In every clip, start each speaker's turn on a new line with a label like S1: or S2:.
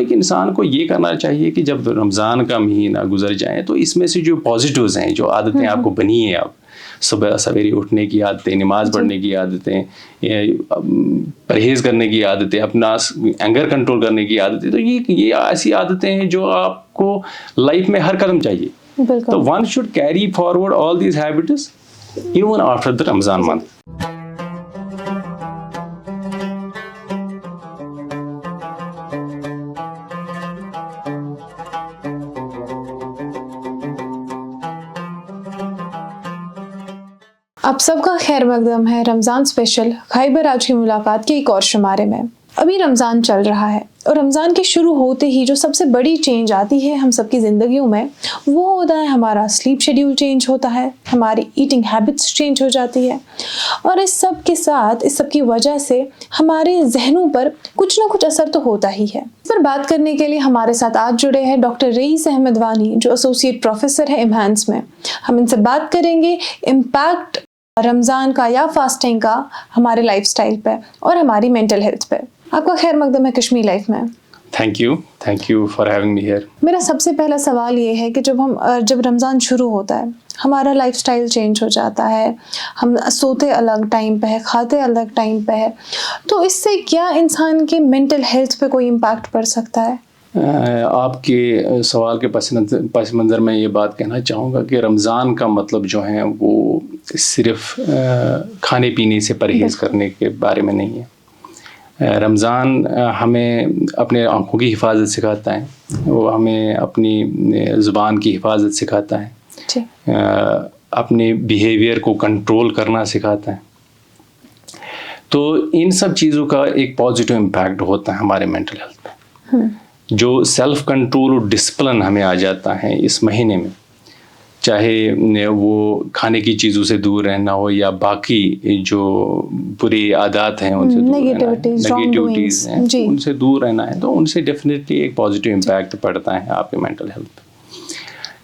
S1: ایک انسان کو یہ کرنا چاہیے کہ جب رمضان کا مہینہ گزر جائے تو اس میں سے جو پازیٹیوز ہیں, جو عادتیں آپ کو بنی ہیں, آپ صبح سویرے اٹھنے کی عادتیں, نماز پڑھنے کی عادتیں, پرہیز کرنے کی عادتیں, اپنا اینگر کنٹرول کرنے کی عادتیں, تو یہ ایسی عادتیں ہیں جو آپ کو لائف میں ہر قدم چاہیے. تو one should carry forward all these habits even after the Ramzan month.
S2: آپ سب کا خیر مقدم ہے رمضان اسپیشل خیبر آج کی ملاقات کے ایک اور شمارے میں. ابھی رمضان چل رہا ہے اور رمضان کے شروع ہوتے ہی جو سب سے بڑی چینج آتی ہے ہم سب کی زندگیوں میں وہ ہوتا ہے ہمارا سلیپ شیڈیول چینج ہوتا ہے, ہماری ایٹنگ ہیبٹس چینج ہو جاتی ہے, اور اس سب کے ساتھ اس سب کی وجہ سے ہمارے ذہنوں پر کچھ نہ کچھ اثر تو ہوتا ہی ہے. اس پر بات کرنے کے لیے ہمارے ساتھ آج جڑے ہیں ڈاکٹر رئیس احمد وانی جو ایسوسیٹ پروفیسر ہے امہانس میں. ہم ان سے بات کریں گے امپیکٹ رمضان کا یا فاسٹنگ کا ہمارے لائف سٹائل پہ اور ہماری مینٹل ہیلتھ پہ. آپ کا خیر مقدم ہے کشمیر لائف میں.
S1: Thank you for having me here.
S2: میرا سب سے پہلا سوال یہ ہے کہ جب رمضان شروع ہوتا ہے ہمارا لائف سٹائل چینج ہو جاتا ہے, ہم سوتے الگ ٹائم پہ ہے, کھاتے الگ ٹائم پہ ہے, تو اس سے کیا انسان کے مینٹل ہیلتھ پہ کوئی امپیکٹ پڑ سکتا ہے؟
S1: آپ کے سوال کے پس منظر میں یہ بات کہنا چاہوں گا کہ رمضان کا مطلب جو ہے وہ صرف کھانے پینے سے پرہیز کرنے کے بارے میں نہیں ہے. رمضان ہمیں اپنے آنکھوں کی حفاظت سکھاتا ہے, وہ ہمیں اپنی زبان کی حفاظت سکھاتا ہے, اپنے بیہیویئر کو کنٹرول کرنا سکھاتا ہے. تو ان سب چیزوں کا ایک پازیٹیو امپیکٹ ہوتا ہے ہمارے مینٹل ہیلتھ پہ. جو سیلف کنٹرول اور ڈسپلن ہمیں آ جاتا ہے اس مہینے میں, چاہے وہ کھانے کی چیزوں سے دور رہنا ہو یا باقی جو بری عادات ہیں ان سے دور رہنا ہے, نیگیٹیوٹیز ہیں ان سے دور رہنا ہے, تو ان سے ڈیفینیٹلی ایک پازیٹیو امپیکٹ پڑتا ہے آپ کے مینٹل ہیلتھ پہ.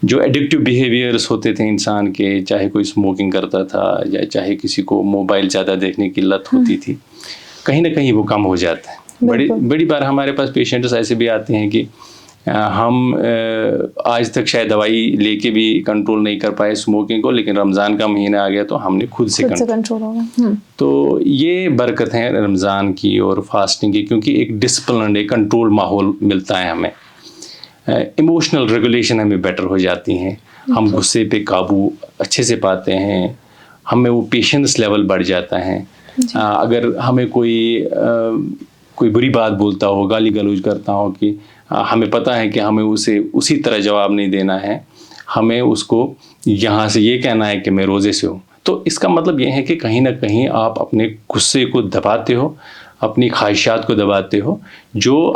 S1: جو ایڈکٹیو بیہیویئرس ہوتے تھے انسان کے, چاہے کوئی اسموکنگ کرتا تھا یا چاہے کسی کو موبائل زیادہ دیکھنے کی لت ہوتی تھی, کہیں نہ کہیں وہ کم ہو جاتا ہے. بڑی بار ہمارے پاس پیشنٹس ایسے بھی آتے ہیں کہ ہم آج تک شاید دوائی لے کے بھی کنٹرول نہیں کر پائے اسموکنگ کو, لیکن رمضان کا مہینہ آ گیا تو ہم نے خود سے کنٹرول ہوگا. تو یہ برکت ہے رمضان کی اور فاسٹنگ کی, کیونکہ ایک ڈسپلن ایک کنٹرول ماحول ملتا ہے ہمیں. ایموشنل ریگولیشن ہمیں بیٹر ہو جاتی ہیں, ہم غصے پہ قابو اچھے سے پاتے ہیں, ہمیں وہ پیشنس لیول بڑھ جاتا ہے. اگر ہمیں کوئی بری بات بولتا ہو, گالی گلوچ کرتا ہو, کہ ہمیں پتہ ہے کہ ہمیں اسے اسی طرح جواب نہیں دینا ہے, ہمیں اس کو یہاں سے یہ کہنا ہے کہ میں روزے سے ہوں. تو اس کا مطلب یہ ہے کہ کہیں نہ کہیں آپ اپنے غصے کو دباتے ہو, اپنی خواہشات کو دباتے ہو, جو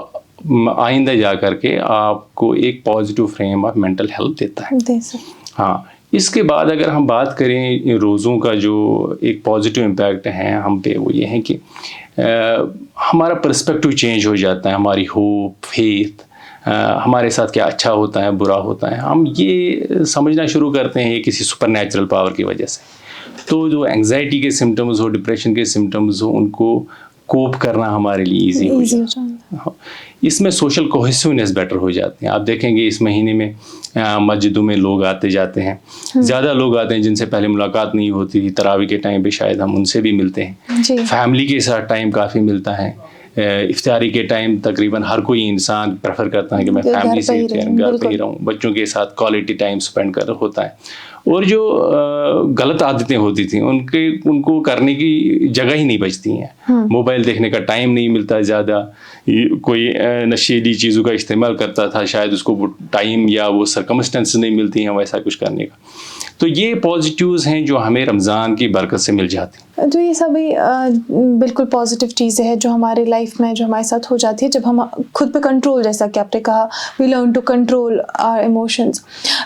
S1: آئندہ جا کر کے آپ کو ایک positive frame of mental health دیتا ہے. ہاں, اس کے بعد اگر ہم بات کریں روزوں کا جو ایک پازیٹیو امپیکٹ ہے ہم پہ, وہ یہ ہے کہ ہمارا پرسپیکٹو چینج ہو جاتا ہے, ہماری ہوپ فیتھ, ہمارے ساتھ کیا اچھا ہوتا ہے برا ہوتا ہے, ہم یہ سمجھنا شروع کرتے ہیں یہ کسی سپر نیچرل پاور کی وجہ سے. تو جو انگزائٹی کے سمٹمز ہو, ڈپریشن کے سمٹمز ہو, ان کو کوپ کرنا ہمارے لیے ایزی ہو جاتا ہے. اس میں سوشل کوہیسونیس بیٹر ہو جاتے ہیں. آپ دیکھیں گے اس مہینے میں مسجدوں میں لوگ آتے جاتے ہیں, زیادہ لوگ آتے ہیں جن سے پہلے ملاقات نہیں ہوتی تھی. تراویح کے ٹائم پہ شاید ہم ان سے بھی ملتے ہیں. فیملی کے ساتھ ٹائم کافی ملتا ہے. افطاری کے ٹائم تقریباً ہر کوئی انسان پریفر کرتا ہے کہ میں فیملی سے گھر پہ ہی رہوں, بچوں کے ساتھ کوالٹی ٹائم اسپینڈ ہوتا ہے. اور جو غلط عادتیں ہوتی تھیں ان کو کرنے کی جگہ ہی نہیں بچتی ہیں. موبائل دیکھنے کا ٹائم نہیں ملتا زیادہ, کوئی نشیلی چیزوں کا استعمال کرتا تھا, شاید اس کو وہ ٹائم یا وہ سرکمسٹنس نہیں ملتی ہیں ویسا کچھ کرنے کا. تو یہ پازیٹیوز ہیں جو ہمیں رمضان کی برکت سے مل جاتی ہیں.
S2: تو یہ سبھی بالکل پازیٹیو چیزیں ہیں جو ہماری لائف میں جو ہمارے ساتھ ہو جاتی ہے جب ہم خود پہ کنٹرول, جیسا کہ آپ نے کہا, we learn to control our emotions.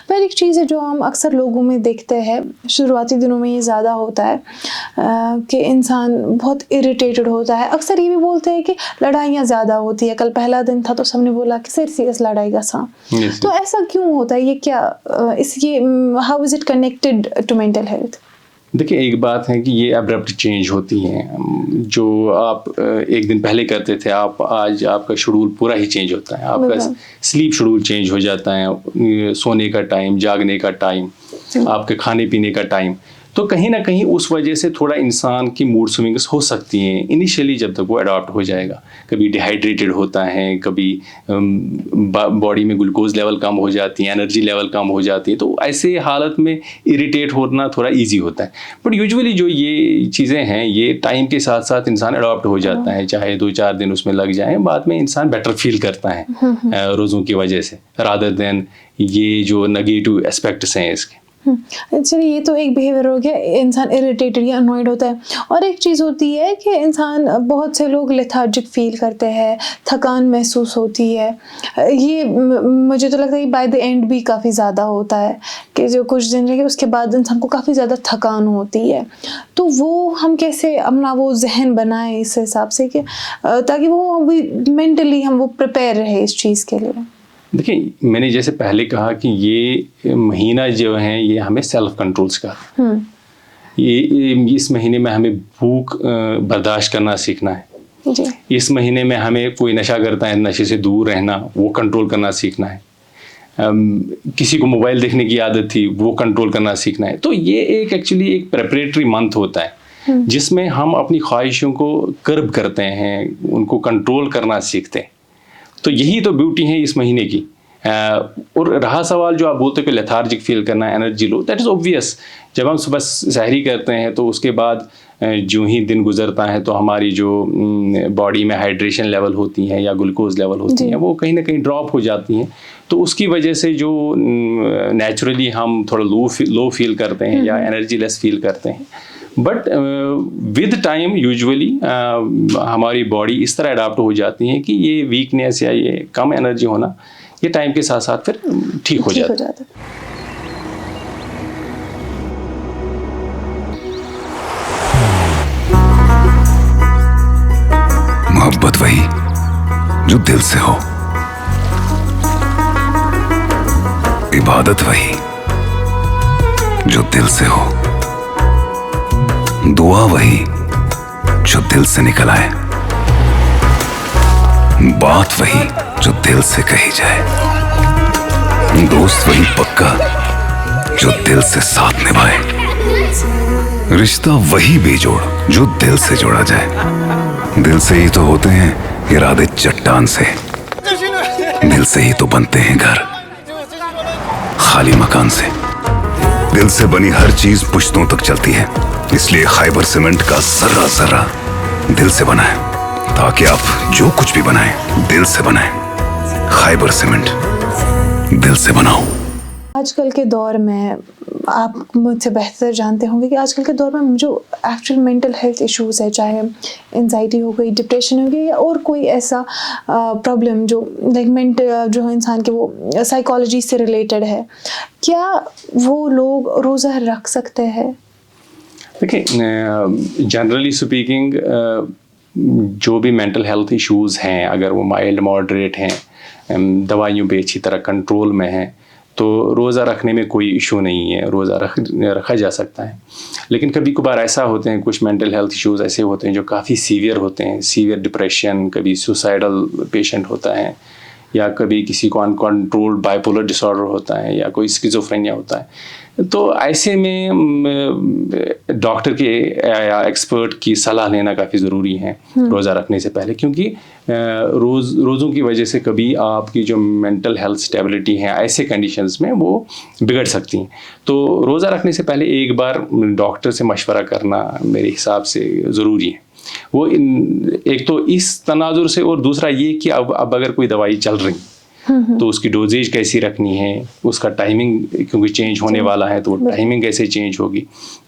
S2: پر ایک چیز ہے جو ہم اکثر لوگوں میں دیکھتے ہیں, شروعاتی دنوں میں یہ زیادہ ہوتا ہے کہ انسان بہت اریٹیٹڈ ہوتا ہے. اکثر یہ بھی بولتے ہیں کہ لڑائیاں زیادہ ہوتی ہے. کل پہلا دن تھا تو سب نے بولا کہ سیریس لڑائی کا سا. تو ایسا کیوں ہوتا ہے, یہ کیا how is it connected to mental health?
S1: دیکھیں ایک بات ہے کہ یہ ابرپٹ چینج ہوتی ہیں، جو آپ ایک دن پہلے کرتے تھے آپ آج آپ کا شیڈول پورا ہی چینج ہوتا ہے، آپ کا سلیپ شیڈول چینج ہو جاتا ہے، سونے کا ٹائم، جاگنے کا ٹائم، آپ کے کھانے پینے کا ٹائم. تو کہیں نہ کہیں اس وجہ سے تھوڑا انسان کی موڈ سوئنگس ہو سکتی ہیں انیشیلی جب تک وہ اڈاپٹ ہو جائے گا. کبھی ڈیہائیڈریٹڈ ہوتا ہے، کبھی باڈی میں گلوکوز لیول کم ہو جاتی ہے، انرجی لیول کم ہو جاتی ہے، تو ایسے حالت میں اریٹیٹ ہونا تھوڑا ایزی ہوتا ہے. بٹ یوزولی جو یہ چیزیں ہیں یہ ٹائم کے ساتھ ساتھ انسان اڈاپٹ ہو جاتا ہے، چاہے 2-4 دن اس میں لگ جائیں، بعد میں انسان بیٹر فیل کرتا ہے روزوں کی وجہ سے، رادر دین یہ جو نگیٹو اسپیکٹس ہیں اس کے.
S2: چلیے یہ تو ایک بیہیویئر ہو گیا، انسان اریٹیٹڈ یا انوائڈ ہوتا ہے. اور ایک چیز ہوتی ہے کہ انسان، بہت سے لوگ لیتھارجک فیل کرتے ہیں، تھکان محسوس ہوتی ہے. یہ مجھے تو لگتا ہے بائی دی اینڈ بھی کافی زیادہ ہوتا ہے کہ جو کچھ دن رہے اس کے بعد انسان کو کافی زیادہ تھکان ہوتی ہے. تو وہ ہم کیسے اپنا وہ ذہن بنائیں اس حساب سے کہ تاکہ وہ مینٹلی ہم وہ پریپیئر رہے اس چیز کے لیے.
S1: دیکھیں میں نے جیسے پہلے کہا کہ یہ مہینہ جو ہے یہ ہمیں سیلف کنٹرول سکھاتا ہے. یہ اس مہینے میں ہمیں بھوک برداشت کرنا سیکھنا ہے. اس مہینے میں ہمیں کوئی نشہ کرتا ہے، نشے سے دور رہنا، وہ کنٹرول کرنا سیکھنا ہے. کسی کو موبائل دیکھنے کی عادت تھی، وہ کنٹرول کرنا سیکھنا ہے. تو یہ ایکچولی ایک پریپریٹری منتھ ہوتا ہے جس میں ہم اپنی خواہشوں کو کرب کرتے ہیں، ان کو کنٹرول کرنا سیکھتے ہیں. تو یہی تو بیوٹی ہے اس مہینے کی. اور رہا سوال جو آپ بولتے کہ لیتھارجک فیل کرنا، انرجی لو، دیٹ از اوبویس. جب ہم صبح سحری کرتے ہیں تو اس کے بعد جو ہی دن گزرتا ہے تو ہماری جو باڈی میں ہائیڈریشن لیول ہوتی ہیں یا گلوکوز لیول ہوتی ہیں وہ کہیں نہ کہیں ڈراپ ہو جاتی ہیں. تو اس کی وجہ سے جو نیچرلی ہم تھوڑا لو فیل کرتے ہیں یا انرجی لیس فیل کرتے ہیں. بٹ ود ٹائم یوزولی ہماری باڈی اس طرح اڈاپٹ ہو جاتی ہے کہ یہ ویکنیس یا یہ کم انرجی ہونا یہ ٹائم کے ساتھ ساتھ پھر ٹھیک ہو جاتا ہے.
S3: محبت وہی جو دل سے ہو، عبادت وہی جو دل سے ہو، دعا وہی جو دل سے نکل آئے، بات وہی جو دل سے کہی جائے، دوست وہی پکا جو دل سے ساتھ نبھائے، رشتہ وہی بے جوڑ جو دل سے جوڑا جائے. دل سے ہی تو ہوتے ہیں ارادے چٹان سے، دل سے ہی تو بنتے ہیں گھر خالی مکان سے. دل سے بنی ہر چیز پشتوں تک چلتی ہے، اس لیے خیبر سیمنٹ کا ذرہ ذرہ دل سے بنا ہے، تاکہ آپ جو کچھ بھی بنائیں دل سے بنائیں. خیبر سیمنٹ، دل سے بناؤ.
S2: آج کل کے دور میں آپ مجھ سے بہتر جانتے ہوں گے کہ آج کل کے دور میں جو ایکچوئل مینٹل ہیلتھ ایشوز ہے، چاہے انزائٹی ہو گئی، ڈپریشن ہو گئی، یا اور کوئی ایسا پرابلم جو لائک جو انسان کے وہ سائیکالوجی سے ریلیٹڈ ہے، کیا وہ لوگ روزہ رکھ سکتے ہیں؟
S1: دیکھیں جنرلی اسپیکنگ جو بھی مینٹل ہیلتھ ایشوز ہیں اگر وہ مائلڈ ماڈریٹ ہیں، دوائیوں پہ اچھی طرح کنٹرول میں ہیں، تو روزہ رکھنے میں کوئی ایشو نہیں ہے، روزہ رکھا جا سکتا ہے. لیکن کبھی کبھار ایسا ہوتے ہیں، کچھ مینٹل ہیلتھ ایشوز ایسے ہوتے ہیں جو کافی سیویئر ہوتے ہیں، سیویئر ڈپریشن، کبھی سوسائڈل پیشنٹ ہوتا ہے، یا کبھی کسی کو uncontrolled bipolar disorder ہوتا ہے، یا کوئی اسکیزوفرینیا ہوتا ہے. تو ایسے میں ڈاکٹر کے یا ایکسپرٹ کی صلاح لینا کافی ضروری ہے روزہ رکھنے سے پہلے، کیونکہ روزوں کی وجہ سے کبھی آپ کی جو مینٹل ہیلتھ اسٹیبلٹی ہے ایسے کنڈیشنز میں وہ بگڑ سکتی ہیں. تو روزہ رکھنے سے پہلے ایک بار ڈاکٹر سے مشورہ کرنا میرے حساب سے ضروری ہے. وہ ایک تو اس تناظر سے، اور دوسرا یہ کہ اب اگر کوئی دوائی چل رہی تو اس کی ڈوزیج کیسی رکھنی ہے، اس کا ٹائمنگ کیونکہ چینج ہونے والا ہے تو وہ ٹائمنگ کیسے چینج ہوگی،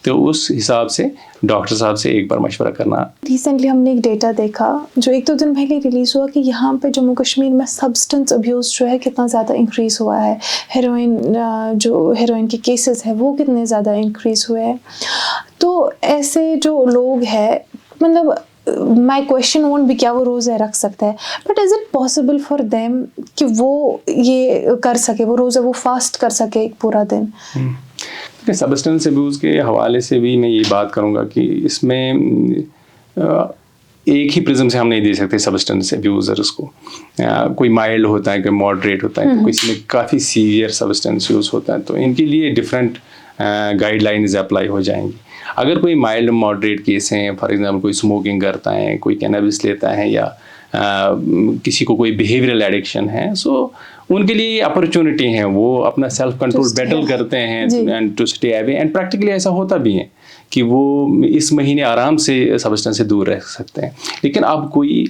S1: تو اس حساب سے ڈاکٹر صاحب سے ایک بار مشورہ کرنا.
S2: ریسنٹلی ہم نے ایک ڈیٹا دیکھا جو 1-2 دن پہلے ریلیز ہوا کہ یہاں پہ جموں کشمیر میں سبسٹنس ابیوز جو ہے کتنا زیادہ انکریز ہوا ہے، ہیروئن کے کیسز ہیں وہ کتنے زیادہ انکریز ہوئے ہیں. تو ایسے جو لوگ ہیں، مطلب مائی کویشچن وونٹ بھی کیا وہ روزہ رکھ سکتا ہے، but is it possible for them کہ وہ یہ کر سکے، وہ روزہ وہ فاسٹ کر سکے ایک پورا دن؟
S1: سبسٹنس ابیوز کے حوالے سے بھی میں یہ بات کروں گا کہ اس میں ایک ہی پرزم سے ہم نہیں دے سکتے سبسٹنس ابیوزرس کو. کوئی مائلڈ ہوتا ہے, کوئی ماڈریٹ ہوتا ہے, تو کسی میں کافی سیویئر سبسٹنس یوز ہوتا ہے, تو ان کے لیے ڈفرینٹ گائیڈ لائنز اپلائی ہو جائیں گی. اگر کوئی مائلڈ ماڈریٹ کیس ہیں, فار ایگزامپل کوئی اسموکنگ کرتا ہے, کوئی کینابس لیتا ہے, یا کسی کو کوئی بیہیویئرل ایڈکشن ہے, سو ان کے لیے اپرچونٹی ہیں, وہ اپنا سیلف کنٹرول بیٹل کرتے ہیں and to stay away. And practically ایسا ہوتا بھی ہے کہ وہ اس مہینے آرام سے سبسٹنس سے دور رہ سکتے ہیں. لیکن اب کوئی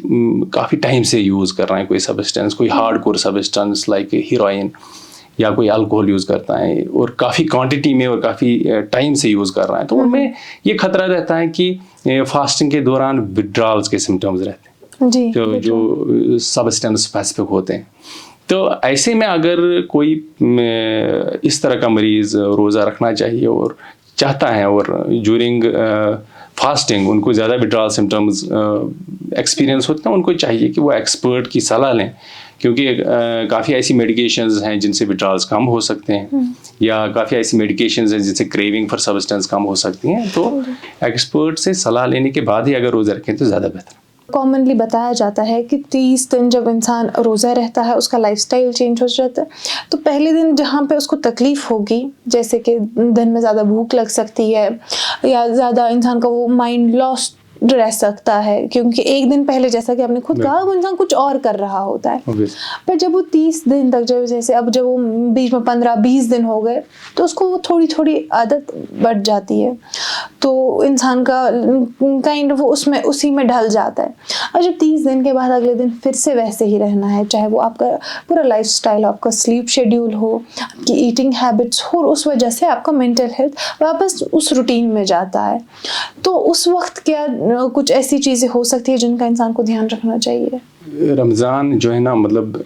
S1: کافی ٹائم سے یوز کر رہے ہیں کوئی سبسٹنس, کوئی hard core substance like heroin یا کوئی الکوہول یوز کرتا ہے اور کافی کوانٹٹی میں اور کافی ٹائم سے یوز کر رہا ہے, تو ان میں یہ خطرہ رہتا ہے کہ فاسٹنگ کے دوران وڈرالس کے سمٹمز رہتے ہیں جو سبسٹنس اسپیسیفک ہوتے ہیں. تو ایسے میں اگر کوئی اس طرح کا مریض روزہ رکھنا چاہیے اور چاہتا ہے, اور جورنگ فاسٹنگ ان کو زیادہ وڈرال سمٹمز ایکسپیرینس ہوتے ہیں, ان کو چاہیے کہ وہ ایکسپرٹ کی صلاح لیں, کیونکہ کافی ایسی میڈیکیشنز ہیں جن سے وڈرالس کم ہو سکتے ہیں, یا کافی ایسی میڈیکیشنز ہیں جن سے کریونگ فار سبسٹنس کم ہو سکتی ہیں. تو ایکسپرٹ سے صلاح لینے کے بعد ہی اگر روزہ رکھیں تو زیادہ بہتر.
S2: کامنلی بتایا جاتا ہے کہ 30 دن جب انسان روزہ رہتا ہے اس کا لائف سٹائل چینج ہو جاتا ہے. تو پہلے دن جہاں پہ اس کو تکلیف ہوگی, جیسے کہ دن میں زیادہ بھوک لگ سکتی ہے, یا زیادہ انسان کا وہ مائنڈ لاسٹ رہ سکتا ہے, کیونکہ ایک دن پہلے جیسا کہ آپ نے خود کہا وہ انسان کچھ اور کر رہا ہوتا ہے. پر جب وہ 30 دن تک, جیسے اب جب وہ بیچ میں 15-20 دن ہو گئے, تو اس کو وہ تھوڑی تھوڑی عادت بڑھ جاتی ہے, تو انسان کا کائنڈ وہ اسی میں ڈھل جاتا ہے. اور جب 30 دن کے بعد اگلے دن پھر سے ویسے ہی رہنا ہے, چاہے وہ آپ کا پورا لائف سٹائل ہو, آپ کا سلیپ شیڈیول ہو, آپ کی ایٹنگ ہیبٹس ہو, اور اس وجہ سے آپ کا مینٹل ہیلتھ واپس اس روٹین میں جاتا ہے, تو اس وقت کیا کچھ ایسی چیزیں ہو سکتی ہیں جن کا انسان کو دھیان رکھنا چاہیے؟
S1: رمضان جو ہے نا, مطلب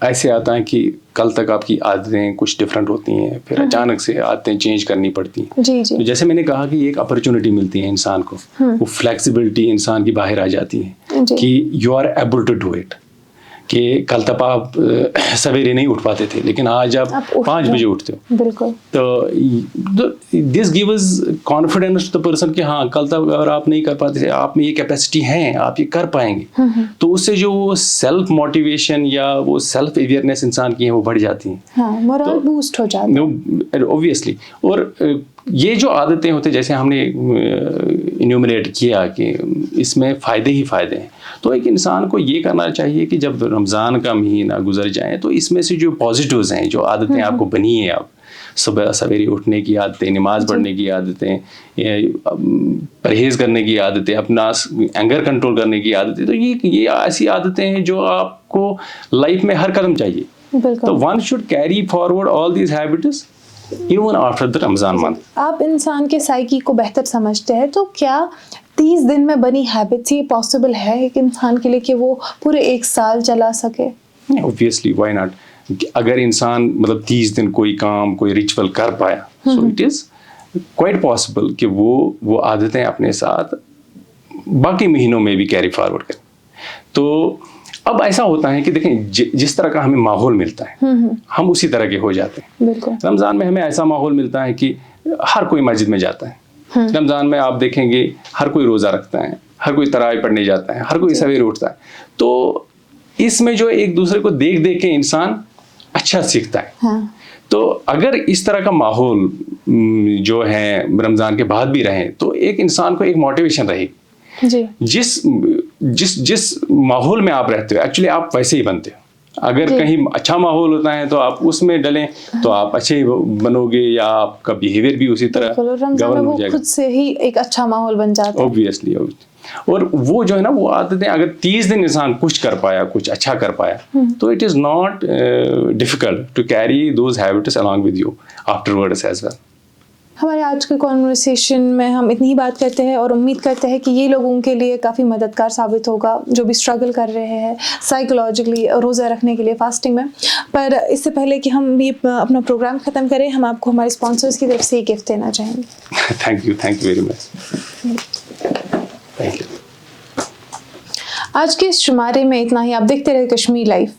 S1: ایسے آتا ہے کہ کل تک آپ کی عادتیں کچھ ڈفرینٹ ہوتی ہیں, پھر اچانک سے عادتیں چینج کرنی پڑتی ہیں. تو جیسے میں نے کہا کہ ایک اپرچونٹی ملتی ہے انسان کو, وہ فلیکسیبلٹی انسان کی باہر آ جاتی ہے کہ you are able to do it. کہ کل تک آپ سویرے نہیں اٹھ پاتے تھے, لیکن آج آپ 5 بجے اٹھتے ہو.
S2: بالکل.
S1: تو this gives confidence to the person کہ ہاں کل تک اگر آپ نہیں کر پاتے تھے, آپ میں یہ کیپیسٹی ہیں, آپ یہ کر پائیں گے. تو اس سے جو وہ سیلف موٹیویشن یا وہ سیلف اویئرنیس انسان کی ہے وہ بڑھ جاتی ہیں.
S2: ہاں, مورال بوسٹ ہو جاتا ہے
S1: اوبویسلی. اور یہ جو عادتیں ہوتے ہیں, جیسے ہم نے انیومریٹ کیا کہ اس میں فائدے ہی فائدے ہیں, تو ایک انسان کو یہ کرنا چاہیے کہ جب رمضان کا مہینہ گزر جائے تو اس میں سے جو پازیٹیوز ہیں, جو عادتیں آپ کو بنی ہیں, آپ صبح سویرے اٹھنے کی عادتیں, نماز پڑھنے کی عادتیں, پرہیز کرنے کی عادتیں, اپنا اینگر کنٹرول کرنے کی عادتیں, تو یہ ایسی عادتیں ہیں جو آپ کو لائف میں ہر قدم چاہیے. تو one should carry forward all these habits even after the Ramzan month.
S2: آپ انسان کے سائیکی کو بہتر سمجھتے ہیں, تو کیا 30 دن میں بنی ہیبٹس یہ پاسبل ہے ایک انسان کے لیے کہ وہ پورے 1 سال چلا سکے؟
S1: Obviously, why not. اگر انسان مطلب 30 دن کوئی کام, کوئی ریچول کر پایا, so it is quite possible کہ وہ عادتیں اپنے ساتھ باقی مہینوں میں بھی کیری فارورڈ کریں. تو اب ایسا ہوتا ہے کہ دیکھیں, جس طرح کا ہمیں ماحول ملتا ہے ہم اسی طرح کے ہو جاتے ہیں.
S2: بالکل.
S1: رمضان میں ہمیں ایسا ماحول ملتا ہے کہ ہر کوئی مسجد میں جاتا ہے. رمضان میں آپ دیکھیں گے ہر کوئی روزہ رکھتا ہے, ہر کوئی تراویح پڑھنے جاتا ہے, ہر کوئی سویرے اٹھتا ہے. تو اس میں جو ایک دوسرے کو دیکھ دیکھ کے انسان اچھا سیکھتا ہے. تو اگر اس طرح کا ماحول جو ہے رمضان کے بعد بھی رہے تو ایک انسان کو ایک موٹیویشن رہے گی. جس ماحول میں آپ رہتے ہو ایکچولی آپ ویسے ہی بنتے ہو. اگر کہیں اچھا ماحول ہوتا ہے تو آپ اس میں ڈلیں تو آپ اچھے بنو گے, یا آپ کا بیہیویئر بھی اسی طرح
S2: گورن ہو جائے گا. خود سے ہی ایک اچھا ماحول بن جاتا ہے.
S1: اوبویسلی. اور وہ جو ہے نا, وہ عادتیں اگر 30 دن انسان کچھ کر پایا, کچھ اچھا کر پایا, تو it is not difficult to carry those habits along with you afterwards as well.
S2: ہمارے آج کے کانورسیشن میں ہم اتنی ہی بات کرتے ہیں اور امید کرتے ہیں کہ یہ لوگوں کے لیے کافی مددگار ثابت ہوگا جو بھی اسٹرگل کر رہے ہیں سائیکولوجیکلی روزہ رکھنے کے لیے فاسٹنگ میں. پر اس سے پہلے کہ ہم یہ اپنا پروگرام ختم کریں, ہم آپ کو ہمارے اسپانسرز کی طرف سے یہ گفٹ دینا چاہیں گے.
S1: Thank you very much. Thank you.
S2: آج کے اس شمارے میں اتنا ہی. آپ دیکھتے رہے کشمیر لائف.